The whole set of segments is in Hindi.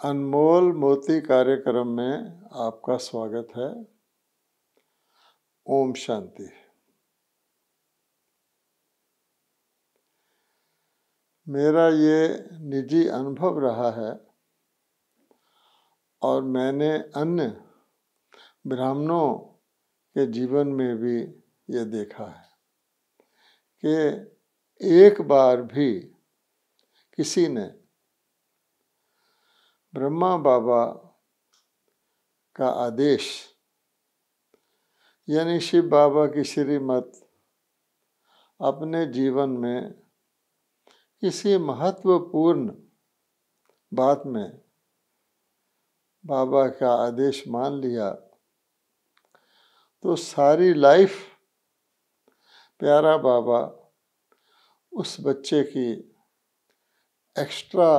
अनमोल मोती कार्यक्रम में आपका स्वागत है। ओम शांति। मेरा ये निजी अनुभव रहा है और मैंने अन्य ब्राह्मणों के जीवन में भी ये देखा है कि एक बार भी किसी ने ब्रह्मा बाबा का आदेश यानी शिव बाबा की श्रीमत अपने जीवन में किसी महत्वपूर्ण बात में बाबा का आदेश मान लिया तो सारी लाइफ प्यारा बाबा उस बच्चे की एक्स्ट्रा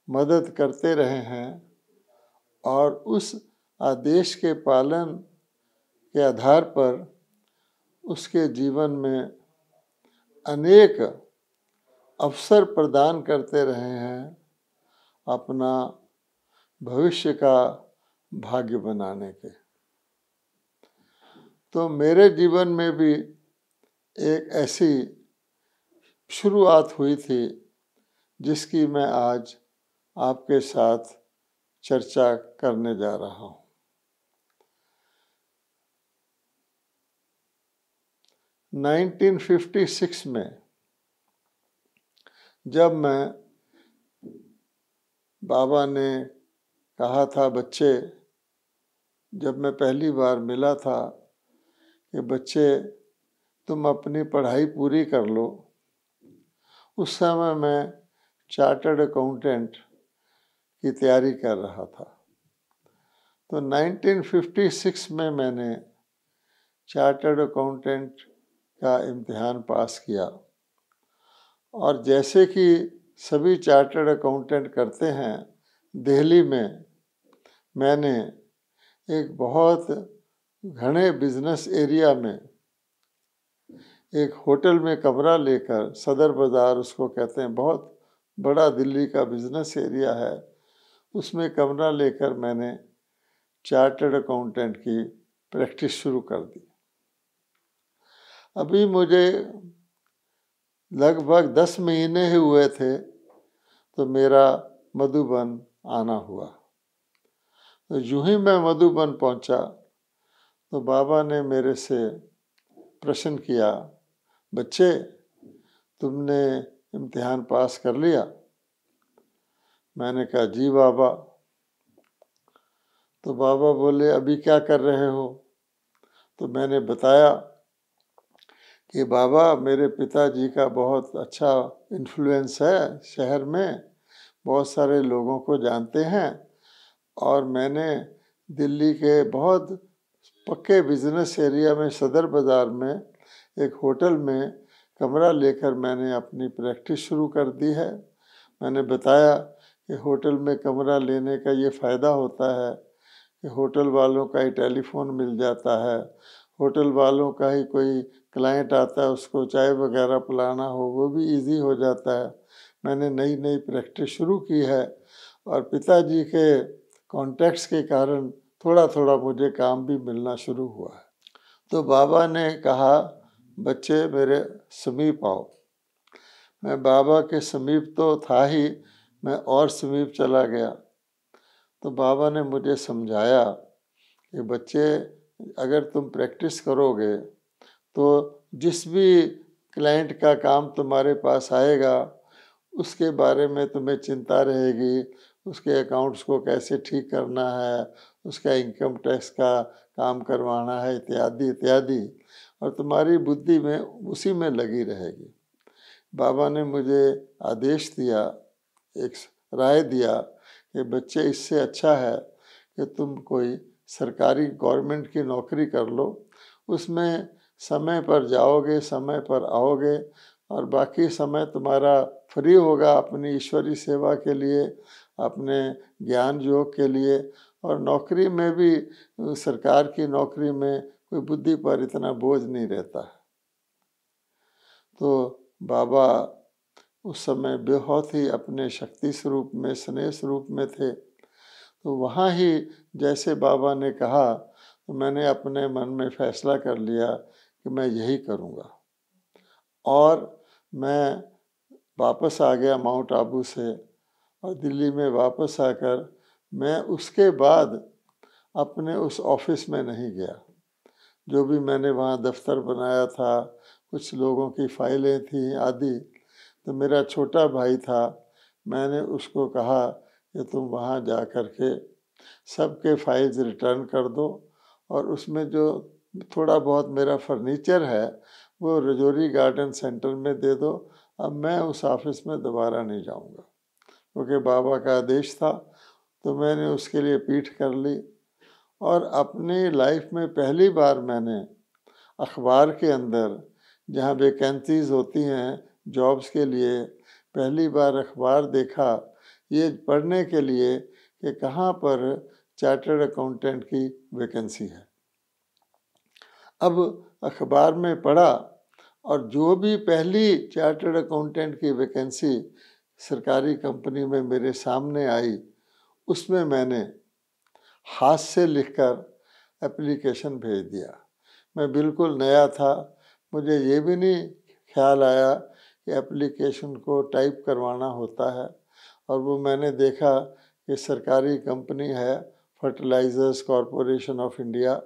मदद करते रहे हैं और उस आदेश के पालन के आधार पर उसके जीवन में अनेक अवसर प्रदान करते रहे हैं अपना भविष्य का भाग्य बनाने के। तो मेरे जीवन में भी एक ऐसी शुरुआत हुई थी जिसकी मैं आज आपके साथ चर्चा करने जा रहा हूँ। 1956 में जब मैं बाबा ने कहा था बच्चे, जब मैं पहली बार मिला था कि बच्चे तुम अपनी पढ़ाई पूरी कर लो, उस समय मैं चार्टर्ड अकाउंटेंट की तैयारी कर रहा था। तो 1956 में मैंने चार्टर्ड अकाउंटेंट का इम्तिहान पास किया और जैसे कि सभी चार्टर्ड अकाउंटेंट करते हैं, दिल्ली में मैंने एक बहुत घने बिजनेस एरिया में एक होटल में कमरा लेकर, सदर बाज़ार उसको कहते हैं, बहुत बड़ा दिल्ली का बिजनेस एरिया है, उसमें कमरा लेकर मैंने चार्टर्ड अकाउंटेंट की प्रैक्टिस शुरू कर दी। अभी मुझे लगभग 10 महीने ही हुए थे तो मेरा मधुबन आना हुआ। तो यूं ही मैं मधुबन पहुंचा तो बाबा ने मेरे से प्रश्न किया, बच्चे तुमने इम्तिहान पास कर लिया? मैंने कहा जी बाबा। तो बाबा बोले अभी क्या कर रहे हो? तो मैंने बताया कि बाबा मेरे पिताजी का बहुत अच्छा इन्फ्लुएंस है शहर में, बहुत सारे लोगों को जानते हैं और मैंने दिल्ली के बहुत पक्के बिजनेस एरिया में सदर बाज़ार में एक होटल में कमरा लेकर मैंने अपनी प्रैक्टिस शुरू कर दी है। मैंने बताया कि होटल में कमरा लेने का ये फ़ायदा होता है कि होटल वालों का ही टेलीफोन मिल जाता है, होटल वालों का ही कोई क्लाइंट आता है उसको चाय वगैरह पिलाना हो वो भी इजी हो जाता है। मैंने नई नई प्रैक्टिस शुरू की है और पिताजी के कॉन्टैक्ट्स के कारण थोड़ा थोड़ा मुझे काम भी मिलना शुरू हुआ है। तो बाबा ने कहा बच्चे मेरे समीप आओ। मैं बाबा के समीप तो था ही, मैं और समीप चला गया। तो बाबा ने मुझे समझाया कि बच्चे अगर तुम प्रैक्टिस करोगे तो जिस भी क्लाइंट का काम तुम्हारे पास आएगा उसके बारे में तुम्हें चिंता रहेगी, उसके अकाउंट्स को कैसे ठीक करना है, उसका इनकम टैक्स का काम करवाना है इत्यादि इत्यादि, और तुम्हारी बुद्धि में उसी में लगी रहेगी। बाबा ने मुझे आदेश दिया, एक राय दिया कि बच्चे इससे अच्छा है कि तुम कोई सरकारी गवर्नमेंट की नौकरी कर लो, उसमें समय पर जाओगे, समय पर आओगे और बाकी समय तुम्हारा फ्री होगा अपनी ईश्वरी सेवा के लिए, अपने ज्ञान योग के लिए। और नौकरी में भी, सरकार की नौकरी में कोई बुद्धि पर इतना बोझ नहीं रहता है। तो बाबा उस समय बहुत ही अपने शक्ति स्वरूप में, स्नेह स्वरूप में थे तो वहाँ ही जैसे बाबा ने कहा, तो मैंने अपने मन में फैसला कर लिया कि मैं यही करूँगा। और मैं वापस आ गया माउंट आबू से, और दिल्ली में वापस आकर मैं उसके बाद अपने उस ऑफिस में नहीं गया। जो भी मैंने वहाँ दफ्तर बनाया था, कुछ लोगों की फाइलें थी आदि, तो मेरा छोटा भाई था, मैंने उसको कहा कि तुम वहाँ जा कर के सबके फाइल्स रिटर्न कर दो, और उसमें जो थोड़ा बहुत मेरा फर्नीचर है वो रजौरी गार्डन सेंटर में दे दो। अब मैं उस ऑफिस में दोबारा नहीं जाऊंगा, क्योंकि बाबा का आदेश था। तो मैंने उसके लिए पीठ कर ली, और अपनी लाइफ में पहली बार मैंने अखबार के अंदर जहाँ वैकेंसीज होती हैं जॉब्स के लिए, पहली बार अखबार देखा ये पढ़ने के लिए कि कहाँ पर चार्टर्ड अकाउंटेंट की वैकेंसी है। अब अखबार में पढ़ा, और जो भी पहली चार्टर्ड अकाउंटेंट की वैकेंसी सरकारी कंपनी में मेरे सामने आई, उसमें मैंने हाथ से लिखकर एप्लीकेशन भेज दिया। मैं बिल्कुल नया था, मुझे ये भी नहीं ख्याल आया कि एप्लीकेशन को टाइप करवाना होता है। और वो मैंने देखा कि सरकारी कंपनी है फर्टिलाइजर्स कॉरपोरेशन ऑफ इंडिया,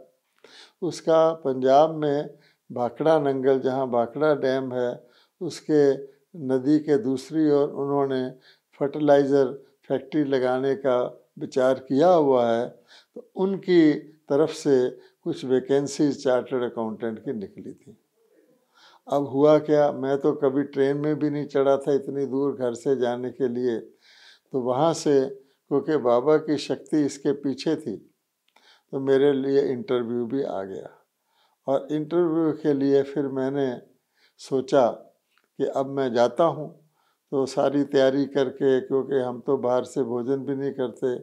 उसका पंजाब में भाखड़ा नंगल, जहाँ भाखड़ा डैम है, उसके नदी के दूसरी ओर उन्होंने फर्टिलाइज़र फैक्ट्री लगाने का विचार किया हुआ है। तो उनकी तरफ से कुछ वैकेंसीज चार्टर्ड अकाउंटेंट की निकली थी। अब हुआ क्या, मैं तो कभी ट्रेन में भी नहीं चढ़ा था इतनी दूर घर से जाने के लिए। तो वहाँ से, क्योंकि बाबा की शक्ति इसके पीछे थी, तो मेरे लिए इंटरव्यू भी आ गया। और इंटरव्यू के लिए फिर मैंने सोचा कि अब मैं जाता हूँ, तो सारी तैयारी करके, क्योंकि हम तो बाहर से भोजन भी नहीं करते,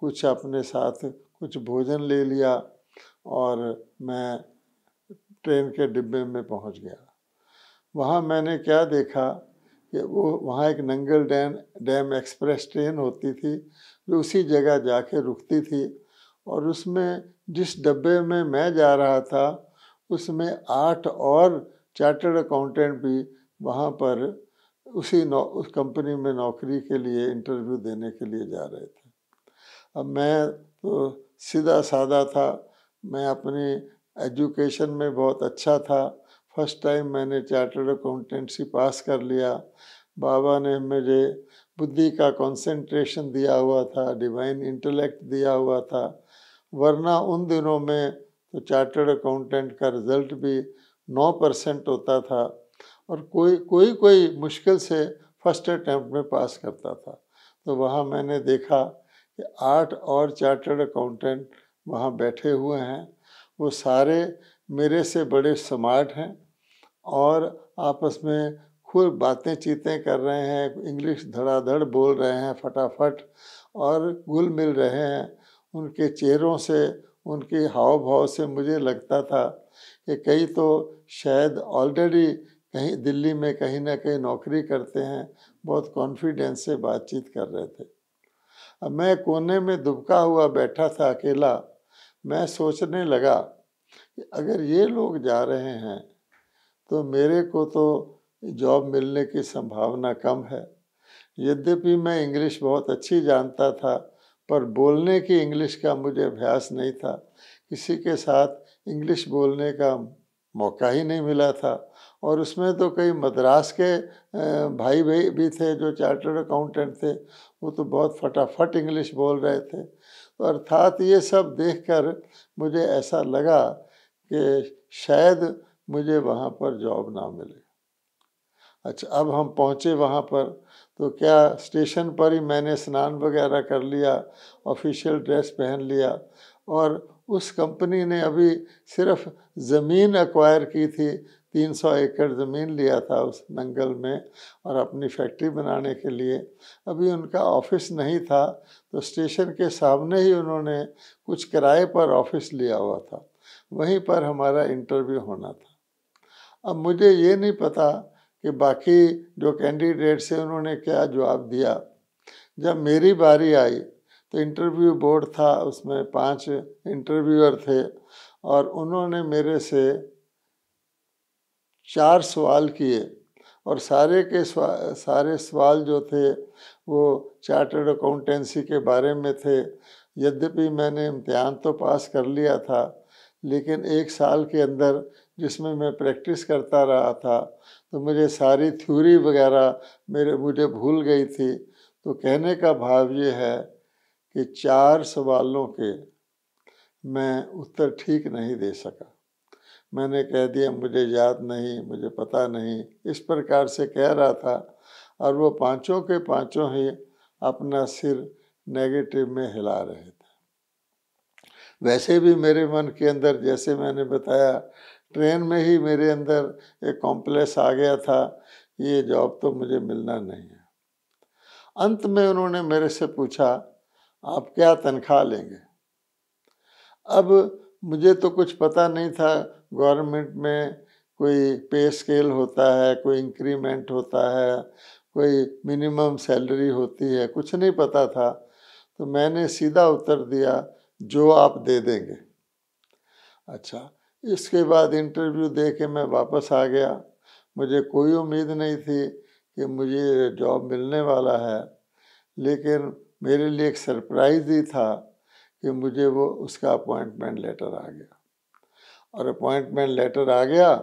कुछ अपने साथ कुछ भोजन ले लिया, और मैं ट्रेन के डिब्बे में पहुँच गया। वहाँ मैंने क्या देखा कि वो वहाँ एक नंगल डैम एक्सप्रेस ट्रेन होती थी जो उसी जगह जाके रुकती थी, और उसमें जिस डब्बे में मैं जा रहा था उसमें 8 और चार्टर्ड अकाउंटेंट भी वहाँ पर उस कंपनी में नौकरी के लिए इंटरव्यू देने के लिए जा रहे थे। अब मैं तो सीधा साधा था, मैं अपनी एजुकेशन में बहुत अच्छा था, फर्स्ट टाइम मैंने चार्टर्ड अकाउंटेंसी पास कर लिया। बाबा ने मुझे बुद्धि का कंसंट्रेशन दिया हुआ था, डिवाइन इंटेलेक्ट दिया हुआ था, वरना उन दिनों में तो चार्टर्ड अकाउंटेंट का रिज़ल्ट भी 9% होता था, और कोई मुश्किल से फर्स्ट अटैम्प्ट में पास करता था। तो वहाँ मैंने देखा कि 8 और चार्टर्ड अकाउंटेंट वहाँ बैठे हुए हैं, वो सारे मेरे से बड़े स्मार्ट हैं, और आपस में खूब बातें चीतें कर रहे हैं, इंग्लिश धड़ाधड़ बोल रहे हैं फटाफट, और घुल मिल रहे हैं। उनके चेहरों से, उनके हाव भाव से मुझे लगता था कि कई तो शायद ऑलरेडी कहीं दिल्ली में कहीं ना कहीं नौकरी करते हैं, बहुत कॉन्फिडेंस से बातचीत कर रहे थे। अब मैं कोने में दुबका हुआ बैठा था अकेला। मैं सोचने लगा कि अगर ये लोग जा रहे हैं तो मेरे को तो जॉब मिलने की संभावना कम है। यद्यपि मैं इंग्लिश बहुत अच्छी जानता था, पर बोलने की इंग्लिश का मुझे अभ्यास नहीं था, किसी के साथ इंग्लिश बोलने का मौका ही नहीं मिला था। और उसमें तो कई मद्रास के भाई भाई भी थे जो चार्टर्ड अकाउंटेंट थे, वो तो बहुत फटाफट इंग्लिश बोल रहे थे। तो अर्थात ये सब देखकर मुझे ऐसा लगा कि शायद मुझे वहाँ पर जॉब ना मिले। अच्छा, अब हम पहुँचे वहाँ पर, तो क्या स्टेशन पर ही मैंने स्नान वगैरह कर लिया, ऑफिशियल ड्रेस पहन लिया, और उस कंपनी ने अभी सिर्फ ज़मीन एक्वायर की थी, 300 एकड़ ज़मीन लिया था उस नंगल में, और अपनी फैक्ट्री बनाने के लिए। अभी उनका ऑफिस नहीं था, तो स्टेशन के सामने ही उन्होंने कुछ किराए पर ऑफिस लिया हुआ था, वहीं पर हमारा इंटरव्यू होना था। अब मुझे ये नहीं पता कि बाकी जो कैंडिडेट्स हैं उन्होंने क्या जवाब दिया। जब मेरी बारी आई तो इंटरव्यू बोर्ड था, उसमें 5 इंटरव्यूअर थे और उन्होंने मेरे से 4 सवाल किए और सारे सवाल जो थे वो चार्टर्ड अकाउंटेंसी के बारे में थे। यद्यपि मैंने इम्तिहान तो पास कर लिया था, लेकिन 1 साल के अंदर जिसमें मैं प्रैक्टिस करता रहा था तो मुझे सारी थ्योरी वगैरह मुझे भूल गई थी। तो कहने का भाव ये है कि 4 सवालों के मैं उत्तर ठीक नहीं दे सका। मैंने कह दिया मुझे याद नहीं, मुझे पता नहीं, इस प्रकार से कह रहा था और वो पांचों के पांचों ही अपना सिर नेगेटिव में हिला रहे थे। वैसे भी मेरे मन के अंदर, जैसे मैंने बताया, ट्रेन में ही मेरे अंदर एक कॉम्प्लेक्स आ गया था, ये जॉब तो मुझे मिलना नहीं है। अंत में उन्होंने मेरे से पूछा, आप क्या तनख्वाह लेंगे? अब मुझे तो कुछ पता नहीं था, गवर्नमेंट में कोई पे स्केल होता है, कोई इंक्रीमेंट होता है, कोई मिनिमम सैलरी होती है, कुछ नहीं पता था। तो मैंने सीधा उत्तर दिया, जो आप दे देंगे। अच्छा, इसके बाद इंटरव्यू दे के मैं वापस आ गया। मुझे कोई उम्मीद नहीं थी कि मुझे जॉब मिलने वाला है, लेकिन मेरे लिए एक सरप्राइज़ ही था कि मुझे वो उसका अपॉइंटमेंट लेटर आ गया। और अपॉइंटमेंट लेटर आ गया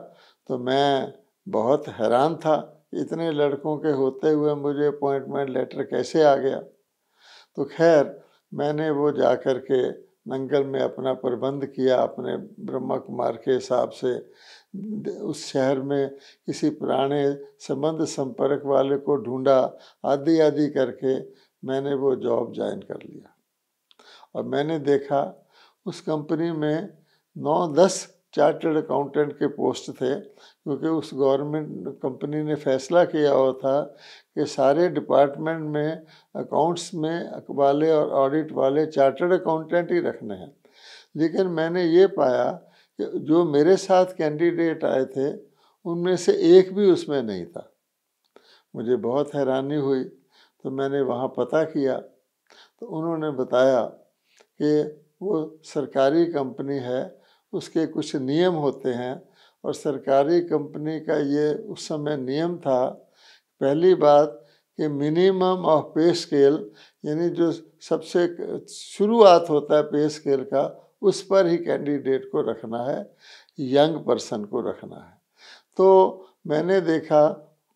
तो मैं बहुत हैरान था, इतने लड़कों के होते हुए मुझे अपॉइंटमेंट लेटर कैसे आ गया। तो खैर मैंने वो जा कर के नंगल में अपना प्रबंध किया, अपने ब्रह्मा कुमार के हिसाब से उस शहर में किसी पुराने संबंध संपर्क वाले को ढूंढा, आदि आदि करके मैंने वो जॉब ज्वाइन कर लिया। और मैंने देखा उस कंपनी में 9-10 चार्टर्ड अकाउंटेंट के पोस्ट थे, क्योंकि उस गवर्नमेंट कंपनी ने फैसला किया हुआ था कि सारे डिपार्टमेंट में अकाउंट्स में वाले और ऑडिट वाले चार्टर्ड अकाउंटेंट ही रखने हैं। लेकिन मैंने ये पाया कि जो मेरे साथ कैंडिडेट आए थे उनमें से एक भी उसमें नहीं था। मुझे बहुत हैरानी हुई, तो मैंने वहाँ पता किया तो उन्होंने बताया कि वो सरकारी कंपनी है, उसके कुछ नियम होते हैं और सरकारी कंपनी का ये उस समय नियम था। पहली बात कि मिनिमम ऑफ पे स्केल, यानी जो सबसे शुरुआत होता है पे स्केल का, उस पर ही कैंडिडेट को रखना है, यंग पर्सन को रखना है। तो मैंने देखा,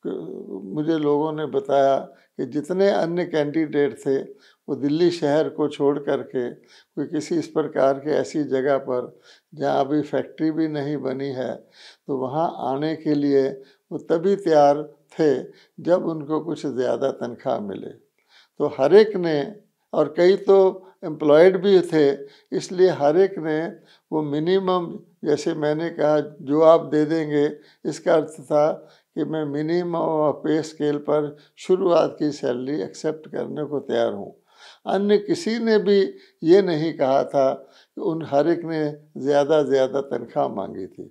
मुझे लोगों ने बताया कि जितने अन्य कैंडिडेट थे वो दिल्ली शहर को छोड़ करके कोई किसी इस प्रकार के ऐसी जगह पर जहाँ अभी फैक्ट्री भी नहीं बनी है, तो वहाँ आने के लिए वो तभी तैयार थे जब उनको कुछ ज़्यादा तनख्वाह मिले। तो हर एक ने, और कई तो एम्प्लॉयड भी थे, इसलिए हर एक ने वो मिनिमम, जैसे मैंने कहा जो आप दे देंगे, इसका अर्थ था कि मैं मिनिमम पे स्केल पर शुरुआत की सैलरी एक्सेप्ट करने को तैयार हूँ। अन्य किसी ने भी ये नहीं कहा था कि उन हर एक ने ज़्यादा तनख्वाह मांगी थी।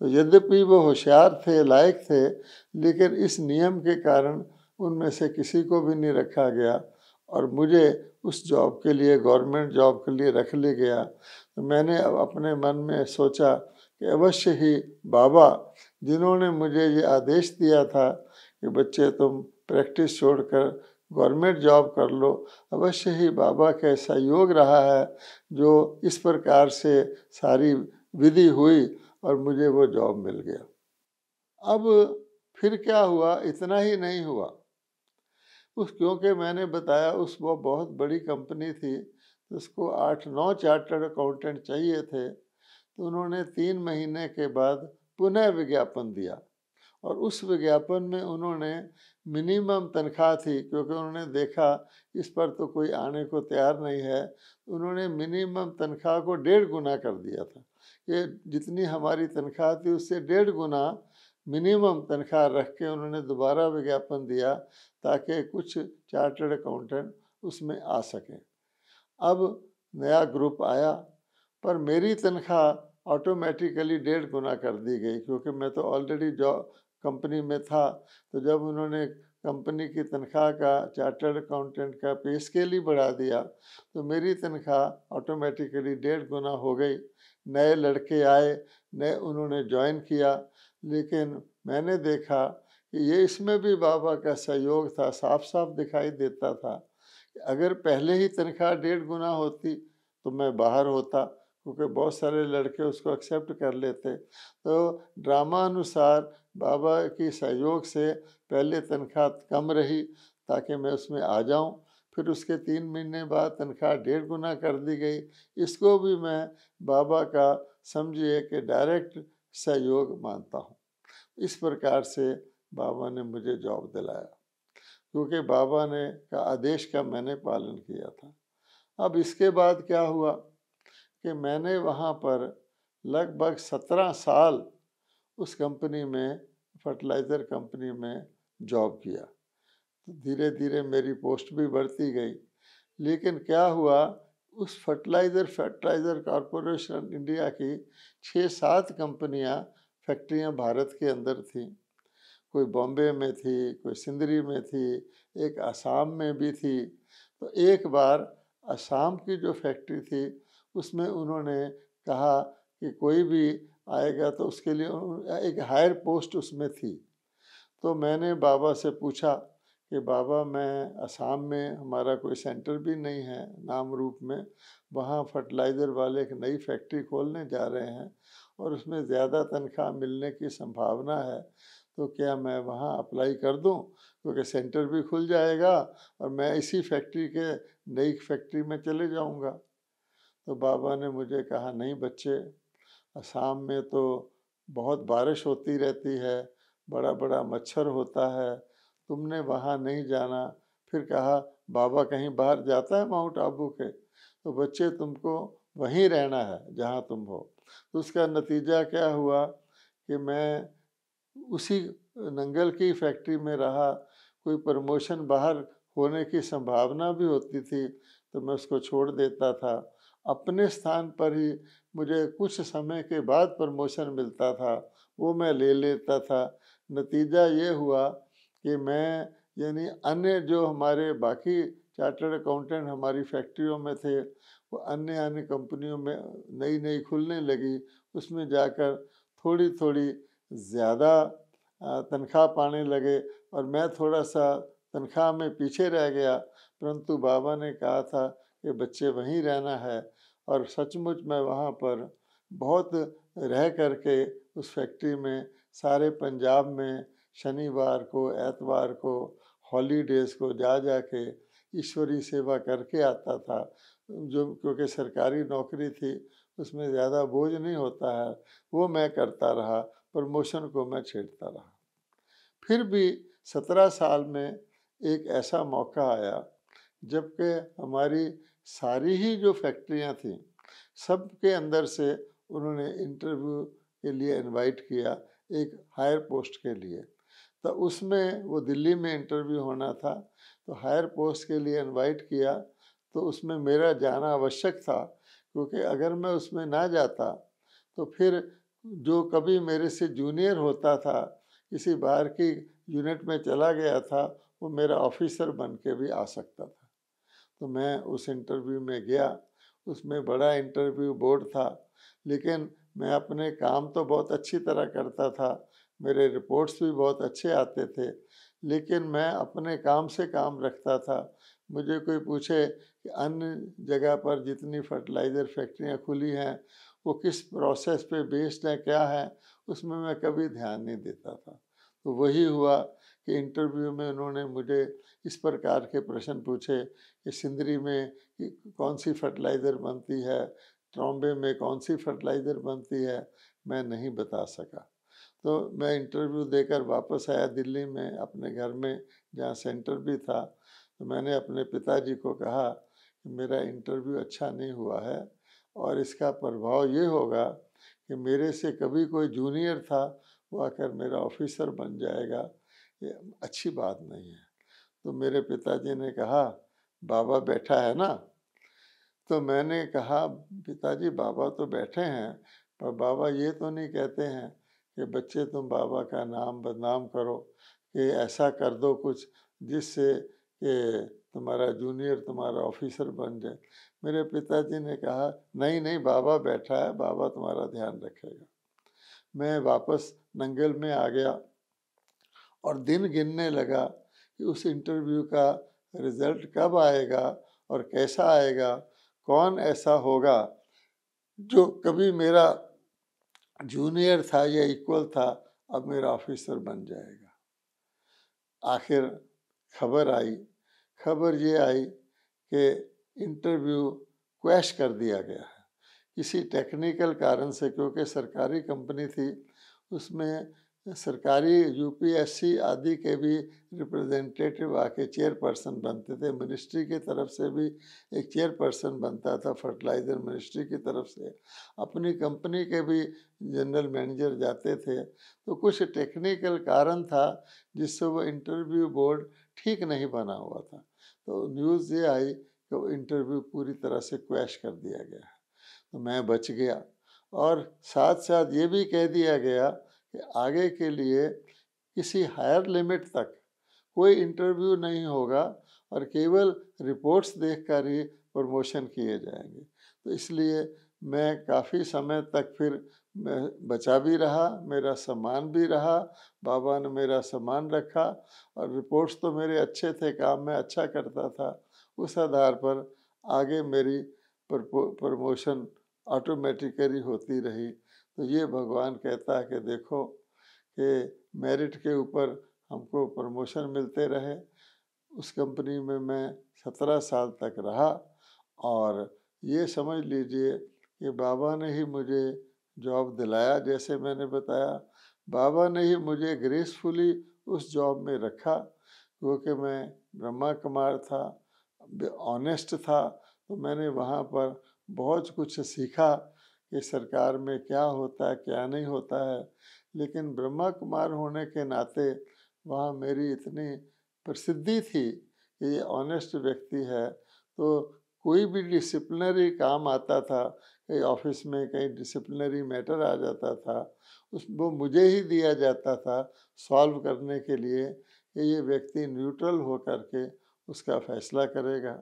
तो यद्यपि वो होशियार थे, लायक थे, लेकिन इस नियम के कारण उनमें से किसी को भी नहीं रखा गया और मुझे उस जॉब के लिए, गवर्नमेंट जॉब के लिए रख लिया गया। तो मैंने अपने मन में सोचा कि अवश्य ही बाबा, जिन्होंने मुझे ये आदेश दिया था कि बच्चे तुम प्रैक्टिस छोड़कर गवर्नमेंट जॉब कर लो, अवश्य ही बाबा का ऐसा योग रहा है जो इस प्रकार से सारी विधि हुई और मुझे वो जॉब मिल गया। अब फिर क्या हुआ, इतना ही नहीं हुआ, क्योंकि मैंने बताया वो बहुत बड़ी कंपनी थी, तो उसको 8-9 चार्टर्ड अकाउंटेंट चाहिए थे। तो उन्होंने 3 महीने के बाद पुनः विज्ञापन दिया और उस विज्ञापन में उन्होंने मिनिमम तनख्वाह थी, क्योंकि उन्होंने देखा इस पर तो कोई आने को तैयार नहीं है, उन्होंने मिनिमम तनख्वाह को 1.5 गुना कर दिया था। ये जितनी हमारी तनख्वाह थी उससे 1.5 गुना मिनिमम तनख्वाह रख के उन्होंने दोबारा विज्ञापन दिया ताकि कुछ चार्टर्ड अकाउंटेंट उसमें आ सकें। अब नया ग्रुप आया, पर मेरी तनख्वाह ऑटोमेटिकली 1.5 गुना कर दी गई, क्योंकि मैं तो ऑलरेडी जॉब कंपनी में था। तो जब उन्होंने कंपनी की तनख्वाह का चार्टर्ड अकाउंटेंट का पे स्केल ही बढ़ा दिया, तो मेरी तनख्वाह ऑटोमेटिकली 1.5 गुना हो गई। नए लड़के आए, नए उन्होंने ज्वाइन किया, लेकिन मैंने देखा कि ये इसमें भी बाबा का सहयोग था, साफ साफ दिखाई देता था। अगर पहले ही तनख्वाह 1.5 गुना होती तो मैं बाहर होता, क्योंकि बहुत सारे लड़के उसको एक्सेप्ट कर लेते। तो ड्रामा अनुसार बाबा की सहयोग से पहले तनख्वाह कम रही ताकि मैं उसमें आ जाऊं, फिर उसके 3 महीने बाद तनख्वाह 1.5 गुना कर दी गई। इसको भी मैं बाबा का समझिए कि डायरेक्ट सहयोग मानता हूँ। इस प्रकार से बाबा ने मुझे जॉब दिलाया, क्योंकि बाबा ने का आदेश का मैंने पालन किया था। अब इसके बाद क्या हुआ कि मैंने वहाँ पर लगभग 17 साल उस कंपनी में, फर्टिलाइज़र कंपनी में जॉब किया। तो धीरे धीरे मेरी पोस्ट भी बढ़ती गई, लेकिन क्या हुआ, उस फर्टिलाइज़र कॉरपोरेशन इंडिया की 6-7 कंपनियां, फैक्ट्रियां भारत के अंदर थीं। कोई बॉम्बे में थी, कोई सिंदरी में थी, एक असम में भी थी। तो एक बार असम की जो फैक्ट्री थी उसमें उन्होंने कहा कि कोई भी आएगा तो उसके लिए एक हायर पोस्ट उसमें थी। तो मैंने बाबा से पूछा कि बाबा, मैं असम में हमारा कोई सेंटर भी नहीं है नाम रूप में, वहाँ फर्टिलाइज़र वाले एक नई फैक्ट्री खोलने जा रहे हैं और उसमें ज़्यादा तनख्वाह मिलने की संभावना है, तो क्या मैं वहाँ अप्लाई कर दूँ, क्योंकि सेंटर भी खुल जाएगा और मैं इसी फैक्ट्री के नई फैक्ट्री में चले जाऊँगा। तो बाबा ने मुझे कहा, नहीं बच्चे, असम में तो बहुत बारिश होती रहती है, बड़ा बड़ा मच्छर होता है, तुमने वहाँ नहीं जाना। फिर कहा, बाबा कहीं बाहर जाता है माउंट आबू के? तो बच्चे तुमको वहीं रहना है जहाँ तुम हो। तो उसका नतीजा क्या हुआ कि मैं उसी नंगल की फैक्ट्री में रहा। कोई प्रमोशन बाहर होने की संभावना भी होती थी तो मैं उसको छोड़ देता था। अपने स्थान पर ही मुझे कुछ समय के बाद प्रमोशन मिलता था, वो मैं ले लेता था। नतीजा ये हुआ कि मैं, यानी अन्य जो हमारे बाकी चार्टर्ड अकाउंटेंट हमारी फैक्ट्रियों में थे, वो अन्य अन्य कंपनियों में नई नई खुलने लगी, उसमें जाकर थोड़ी थोड़ी ज़्यादा तनख्वाह पाने लगे और मैं थोड़ा सा तनख्वाह में पीछे रह गया। परंतु बाबा ने कहा था कि बच्चे वहीं रहना है, और सचमुच मैं वहाँ पर बहुत रह करके उस फैक्ट्री में सारे पंजाब में शनिवार को, एतवार को, हॉलीडेज़ को जा जा के ईश्वरी सेवा करके आता था। जो क्योंकि सरकारी नौकरी थी उसमें ज़्यादा बोझ नहीं होता है, वो मैं करता रहा, प्रमोशन को मैं छेड़ता रहा। फिर भी 17 साल में एक ऐसा मौका आया जबकि हमारी सारी ही जो फैक्ट्रियां थीं, सब के अंदर से उन्होंने इंटरव्यू के लिए इनवाइट किया, एक हायर पोस्ट के लिए। तो उसमें वो दिल्ली में इंटरव्यू होना था, तो हायर पोस्ट के लिए इनवाइट किया, तो उसमें मेरा जाना आवश्यक था, क्योंकि अगर मैं उसमें ना जाता तो फिर जो कभी मेरे से जूनियर होता था, किसी बाहर की यूनिट में चला गया था, वो मेरा ऑफिसर बन के भी आ सकता था। तो मैं उस इंटरव्यू में गया। उसमें बड़ा इंटरव्यू बोर्ड था, लेकिन मैं अपने काम तो बहुत अच्छी तरह करता था, मेरे रिपोर्ट्स भी बहुत अच्छे आते थे, लेकिन मैं अपने काम से काम रखता था। मुझे कोई पूछे कि अन्य जगह पर जितनी फर्टिलाइज़र फैक्ट्रियां खुली हैं वो किस प्रोसेस पे बेस्ड है, क्या है, उसमें मैं कभी ध्यान नहीं देता था। तो वही हुआ कि इंटरव्यू में उन्होंने मुझे इस प्रकार के प्रश्न पूछे कि सिंदरी में कौन सी फर्टिलाइज़र बनती है, ट्रॉम्बे में कौन सी फर्टिलाइज़र बनती है, मैं नहीं बता सका। तो मैं इंटरव्यू देकर वापस आया दिल्ली में अपने घर में, जहाँ सेंटर भी था। तो मैंने अपने पिताजी को कहा कि मेरा इंटरव्यू अच्छा नहीं हुआ है और इसका प्रभाव ये होगा कि मेरे से कभी कोई जूनियर था वो आकर मेरा ऑफिसर बन जाएगा, ये अच्छी बात नहीं है। तो मेरे पिताजी ने कहा, बाबा बैठा है ना? तो मैंने कहा, पिताजी बाबा तो बैठे हैं, पर बाबा ये तो नहीं कहते हैं कि बच्चे तुम बाबा का नाम बदनाम करो, कि ऐसा कर दो कुछ जिससे कि तुम्हारा जूनियर तुम्हारा ऑफिसर बन जाए। मेरे पिताजी ने कहा नहीं नहीं, बाबा बैठा है, बाबा तुम्हारा ध्यान रखेगा। मैं वापस नंगल में आ गया और दिन गिनने लगा कि उस इंटरव्यू का रिजल्ट कब आएगा और कैसा आएगा, कौन ऐसा होगा जो कभी मेरा जूनियर था या इक्वल था, अब मेरा ऑफिसर बन जाएगा। आखिर खबर आई, खबर ये आई कि इंटरव्यू क्वैश कर दिया गया है किसी टेक्निकल कारण से, क्योंकि सरकारी कंपनी थी, उसमें सरकारी यूपीएससी आदि के भी रिप्रेजेंटेटिव आके चेयरपर्सन बनते थे। मिनिस्ट्री की तरफ से भी एक चेयरपर्सन बनता था, फर्टिलाइज़र मिनिस्ट्री की तरफ से अपनी कंपनी के भी जनरल मैनेजर जाते थे। तो कुछ टेक्निकल कारण था जिससे वो इंटरव्यू बोर्ड ठीक नहीं बना हुआ था। तो न्यूज़ ये आई कि वो इंटरव्यू पूरी तरह से क्वैश कर दिया गया है। तो मैं बच गया, और साथ साथ ये भी कह दिया गया कि आगे के लिए किसी हायर लिमिट तक कोई इंटरव्यू नहीं होगा और केवल रिपोर्ट्स देखकर ही प्रमोशन किए जाएंगे। तो इसलिए मैं काफ़ी समय तक फिर मैं बचा भी रहा, मेरा सम्मान भी रहा, बाबा ने मेरा सम्मान रखा, और रिपोर्ट्स तो मेरे अच्छे थे, काम मैं अच्छा करता था। उस आधार पर आगे मेरी प्रमोशन ऑटोमेटिकली होती रही। तो ये भगवान कहता है कि देखो कि मेरिट के ऊपर हमको प्रमोशन मिलते रहे। उस कंपनी में मैं 17 साल तक रहा, और ये समझ लीजिए कि बाबा ने ही मुझे जॉब दिलाया। जैसे मैंने बताया, बाबा ने ही मुझे ग्रेसफुली उस जॉब में रखा, क्योंकि मैं ब्रह्मा कुमार था, ऑनेस्ट था। तो मैंने वहाँ पर बहुत कुछ सीखा कि सरकार में क्या होता है क्या नहीं होता है। लेकिन ब्रह्मा कुमार होने के नाते वहाँ मेरी इतनी प्रसिद्धि थी कि ये ऑनेस्ट व्यक्ति है। तो कोई भी डिसिप्लिनरी काम आता था, कहीं ऑफिस में कहीं डिसिप्लिनरी मैटर आ जाता था, वो मुझे ही दिया जाता था सॉल्व करने के लिए कि ये व्यक्ति न्यूट्रल होकर के उसका फैसला करेगा।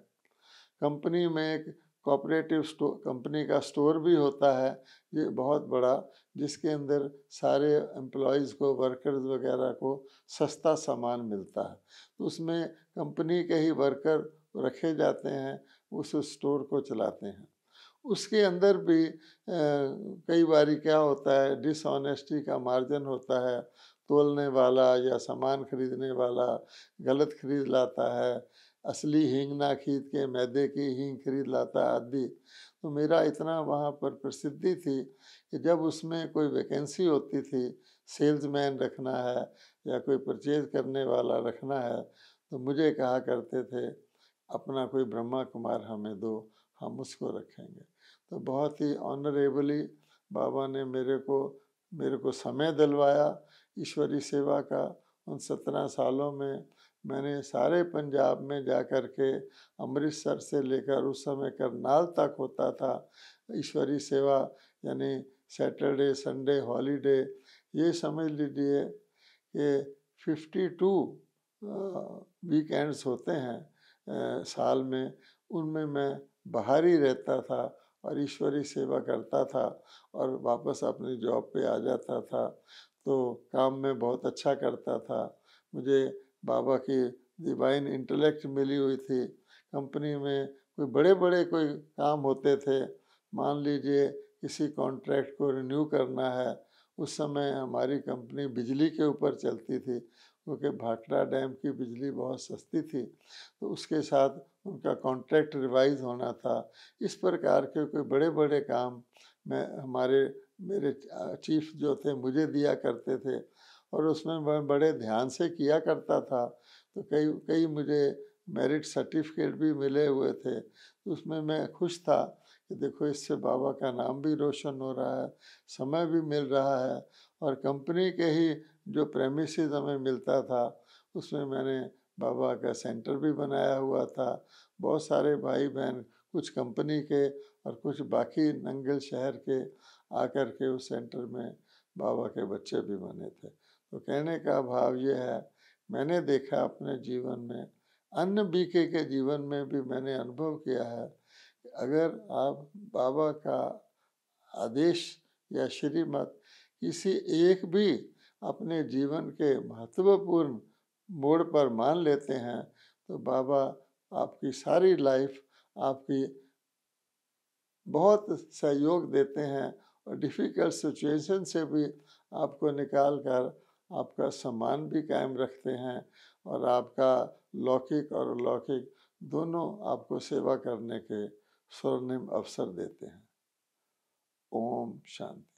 कंपनी में एक कोऑपरेटिव स्टोर, कंपनी का स्टोर भी होता है, ये बहुत बड़ा, जिसके अंदर सारे एम्प्लॉयज़ को, वर्कर्स वगैरह को सस्ता सामान मिलता है। तो उसमें कंपनी के ही वर्कर रखे जाते हैं, उस स्टोर को चलाते हैं। उसके अंदर भी कई बारी क्या होता है, डिसऑनेस्टी का मार्जिन होता है। तोलने वाला या सामान खरीदने वाला गलत खरीद लाता है, असली हींग ना खरीद के मैदे की हींग खरीद लाता आदि। तो मेरा इतना वहाँ पर प्रसिद्धि थी कि जब उसमें कोई वैकेंसी होती थी, सेल्समैन रखना है या कोई परचेज करने वाला रखना है, तो मुझे कहा करते थे अपना कोई ब्रह्मा कुमार हमें दो, हम उसको रखेंगे। तो बहुत ही ऑनरेबली बाबा ने मेरे को समय दिलवाया ईश्वरी सेवा का। उन 17 सालों में मैंने सारे पंजाब में जा कर के, अमृतसर से लेकर उस समय करनाल तक होता था ईश्वरी सेवा, यानी सैटरडे संडे हॉलीडे, ये समझ लीजिए कि 52 वीकेंड्स होते हैं साल में, उनमें मैं बाहर ही रहता था और ईश्वरी सेवा करता था और वापस अपनी जॉब पे आ जाता था। तो काम में बहुत अच्छा करता था। मुझे बाबा की डिवाइन इंटेलेक्ट मिली हुई थी। कंपनी में कोई बड़े बड़े कोई काम होते थे, मान लीजिए किसी कॉन्ट्रैक्ट को रिन्यू करना है, उस समय हमारी कंपनी बिजली के ऊपर चलती थी, क्योंकि भाखड़ा डैम की बिजली बहुत सस्ती थी, तो उसके साथ उनका कॉन्ट्रैक्ट रिवाइज होना था। इस प्रकार के कोई बड़े बड़े काम मेरे चीफ जो थे मुझे दिया करते थे, और उसमें मैं बड़े ध्यान से किया करता था। तो कई कई मुझे मेरिट सर्टिफिकेट भी मिले हुए थे। तो उसमें मैं खुश था कि देखो इससे बाबा का नाम भी रोशन हो रहा है, समय भी मिल रहा है, और कंपनी के ही जो प्रेमिसेस हमें मिलता था उसमें मैंने बाबा का सेंटर भी बनाया हुआ था। बहुत सारे भाई बहन, कुछ कंपनी के और कुछ बाकी नंगल शहर के आकर के उस सेंटर में बाबा के बच्चे भी बने थे। तो कहने का भाव ये है, मैंने देखा अपने जीवन में, अन्य बीके के जीवन में भी मैंने अनुभव किया है कि अगर आप बाबा का आदेश या श्रीमत किसी एक भी अपने जीवन के महत्वपूर्ण मोड़ पर मान लेते हैं तो बाबा आपकी सारी लाइफ आपकी बहुत सहयोग देते हैं और डिफ़िकल्ट सिचुएशन से भी आपको निकाल कर आपका सम्मान भी कायम रखते हैं और आपका लौकिक और अलौकिक दोनों आपको सेवा करने के स्वर्णिम अवसर देते हैं। ओम शांति।